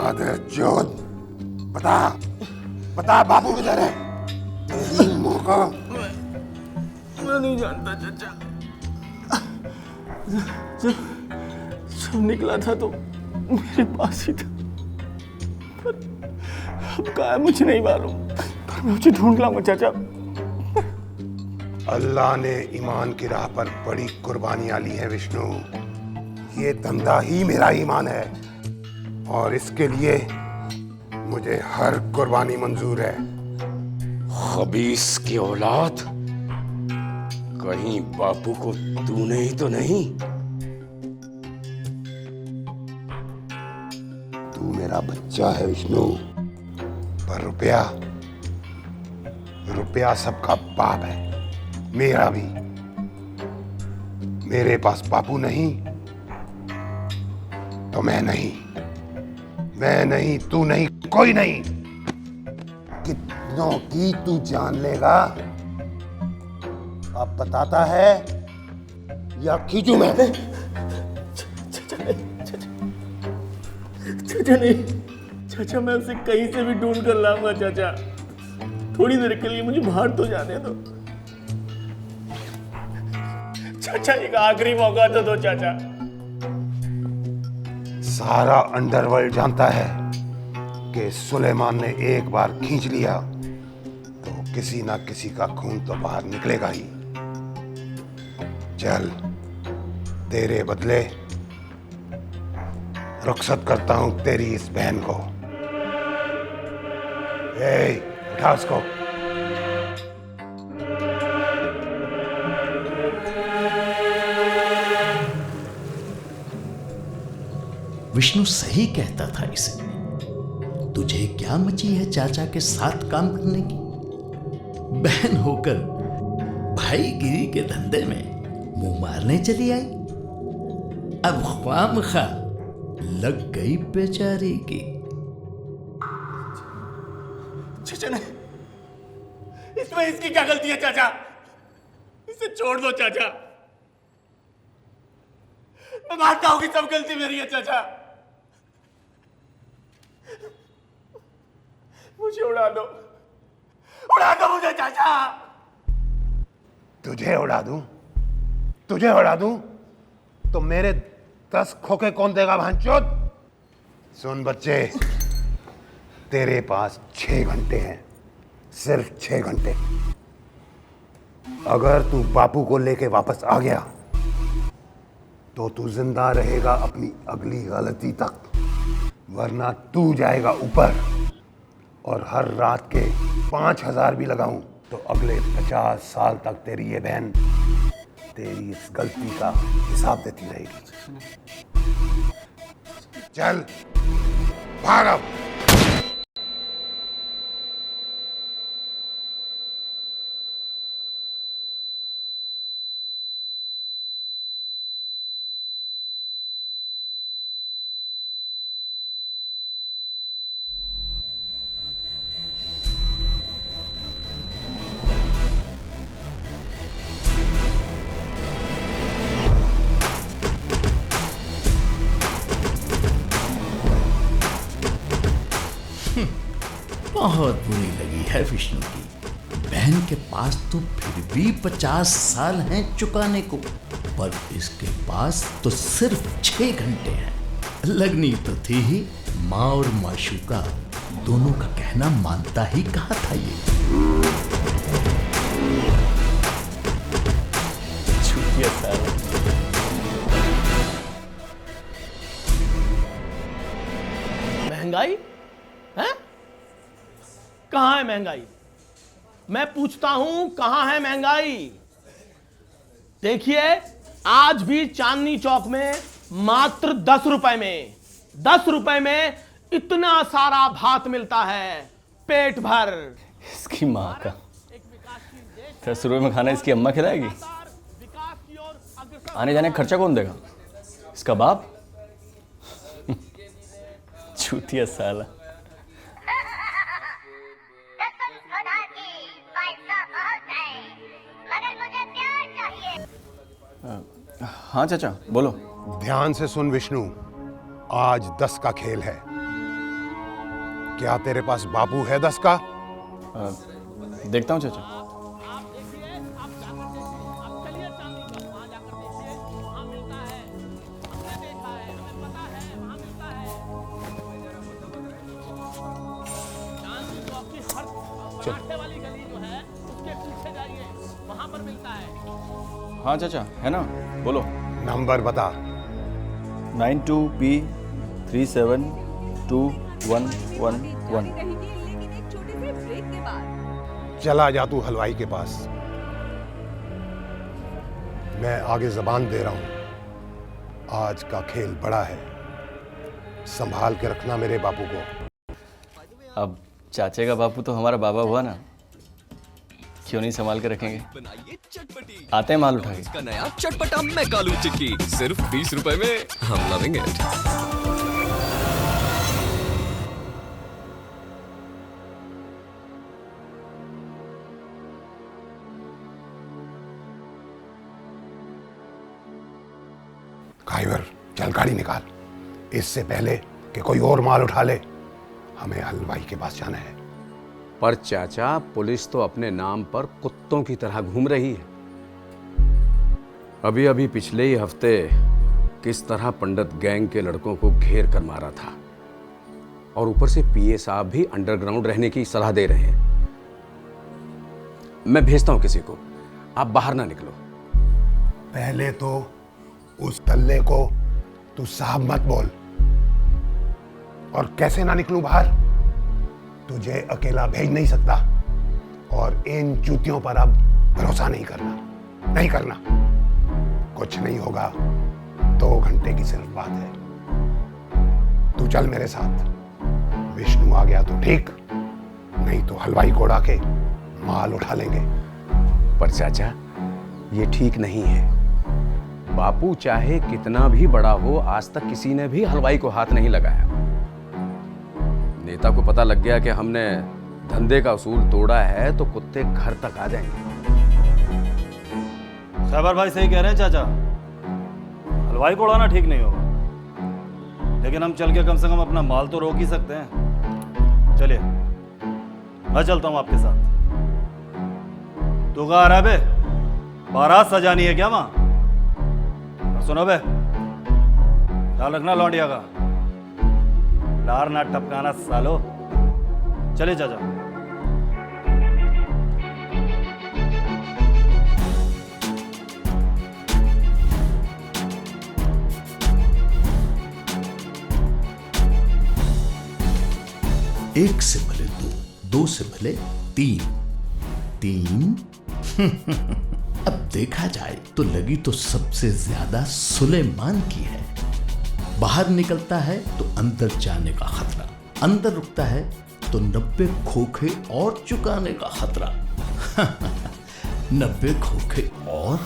मादरचोद, बता बता बापू किधर है? यही मौका। मैं नहीं जानता चाचा। जब निकला था तो मेरे पास ही था, पर अब कहाँ है मुझे नहीं मालूम, पर मैं उसे ढूंढ लाऊंगा चाचा। अल्लाह ने ईमान की राह पर बड़ी कुर्बानियां ली है विष्णु। ये धंधा ही मेरा ईमान है और इसके लिए मुझे हर कुर्बानी मंजूर है। खबीस की औलाद, कहीं बापू को तूने ही तो नहीं? तू मेरा बच्चा है विष्णु, पर रुपया रुपया सबका बाप है, मेरा भी। मेरे पास बापू नहीं तो मैं नहीं, मैं नहीं, तू नहीं, कोई नहीं। कितनों की तू जान लेगा? अब बताता है या खींचू मैं? चाचा नहीं, चाचा मैं उसे कहीं से भी ढूंढ कर लाऊंगा चाचा। थोड़ी देर के लिए मुझे बाहर तो जाने दो चाचा, एक आखिरी मौका तो दो चाचा। सारा अंडरवर्ल्ड जानता है कि सुलेमान ने एक बार खींच लिया तो किसी ना किसी का खून तो बाहर निकलेगा ही। चल, तेरे बदले रुखसत करता हूं तेरी इस बहन को। उठा उसको। विष्णु सही कहता था इसे। तुझे क्या मची है चाचा के साथ काम करने की? बहन होकर भाईगिरी के धंधे में मुंह मारने चली आई। अब ख्वामखा लग गई बेचारी की। चाचा ने, इसमें इसकी क्या गलती है चाचा? इसे छोड़ दो चाचा। मैं मानता हूं कि सब गलती मेरी है चाचा। मुझे उड़ा दो मुझे चाचा। तुझे उड़ा दूं? तुझे उड़ा दूं तो मेरे 10 खोखे कौन देगा भांचोद? सुन बच्चे, तेरे पास 6 घंटे हैं, सिर्फ 6 घंटे। अगर तू बापू को लेके वापस आ गया तो तू जिंदा रहेगा अपनी अगली गलती तक, वरना तू जाएगा ऊपर। और हर रात के 5000 भी लगाऊं तो अगले 50 साल तक तेरी ये बहन तेरी इस गलती का हिसाब देती रहेगी। चल भाग अब। बहुत बुरी लगी है विष्णु की। बहन के पास तो फिर भी 50 साल हैं चुकाने को, पर इसके पास तो सिर्फ 6 घंटे हैं। लगनी तो थी ही, माँ और माशूका दोनों का कहना मानता ही कहा था ये। छुट्टियां साला। महंगाई है? कहाँ है महंगाई? मैं पूछता हूं, कहां है महंगाई? देखिए, आज भी चांदनी चौक में मात्र 10 रुपए में 10 रुपए में इतना सारा भात मिलता है, पेट भर। इसकी माँ का 10 रुपए में खाना इसकी अम्मा खिलाएगी? आने जाने का खर्चा कौन देगा? इसका बाप? चूतिया साला। हाँ चाचा बोलो। ध्यान से सुन विष्णु, आज 10 का खेल है। क्या तेरे पास बाबू है 10 का? देखता हूँ चाचा। हाँ चाचा, है ना, बोलो। नंबर बता। 92P372111। लेकिन एक छोटे से ब्रेक के बाद चला जा तू हलवाई के पास। मैं आगे जबान दे रहा हूं, आज का खेल बड़ा है, संभाल के रखना मेरे बापू को। अब चाचे का बापू तो हमारा बाबा हुआ ना, क्यों नहीं संभाल के रखेंगे। आते हैं माल उठा के। का नया चटपटा मैकालू टिक्की सिर्फ 20 रुपए में। हम लविंग इट। काइवर, चल गाड़ी निकाल, इससे पहले कि कोई और माल उठा ले। हमें हलवाई के पास जाना है। पर चाचा, पुलिस तो अपने नाम पर कुत्तों की तरह घूम रही है। अभी अभी पिछले ही हफ्ते किस तरह पंडित गैंग के लड़कों को घेर कर मारा था, और ऊपर से पीए साहब भी अंडरग्राउंड रहने की सलाह दे रहे हैं। मैं भेजता हूं किसी को, आप बाहर ना निकलो। पहले तो उस तल्ले को तू साहब मत बोल। और कैसे ना निकलूं बाहर? तुझे अकेला भेज नहीं सकता, और इन चूतियों पर अब भरोसा नहीं करना, नहीं करना। कुछ नहीं होगा, 2 घंटे की सिर्फ बात है। तू चल मेरे साथ। विष्णु आ गया तो ठीक, नहीं तो हलवाई को उड़ा के माल उठा लेंगे। पर चाचा, ये ठीक नहीं है। बापू चाहे कितना भी बड़ा हो, आज तक किसी ने भी हलवाई को हाथ नहीं लगाया। नेता को पता लग गया कि हमने धंधे का उसूल तोड़ा है तो कुत्ते घर तक आ जाएंगे। खैबर भाई सही कह रहे हैं चाचा, हलवाई को उड़ाना ठीक नहीं होगा, लेकिन हम चल के कम से कम अपना माल तो रोक ही सकते हैं। चलिए, मैं चलता हूं आपके साथ। तू कहाँ आ रहा है बे? बारात सजानी है क्या वहां? सुनो बे, ख्याल रखना लौंडिया का, लार ना टपकाना सालो। चलिए चाचा। एक से भले 2, 2 से भले 3, 3। अब देखा जाए तो लगी तो सबसे ज्यादा सुलेमान की है। बाहर निकलता है तो अंदर जाने का खतरा, अंदर रुकता है तो 90 खोखे और चुकाने का खतरा। 90 खोखे और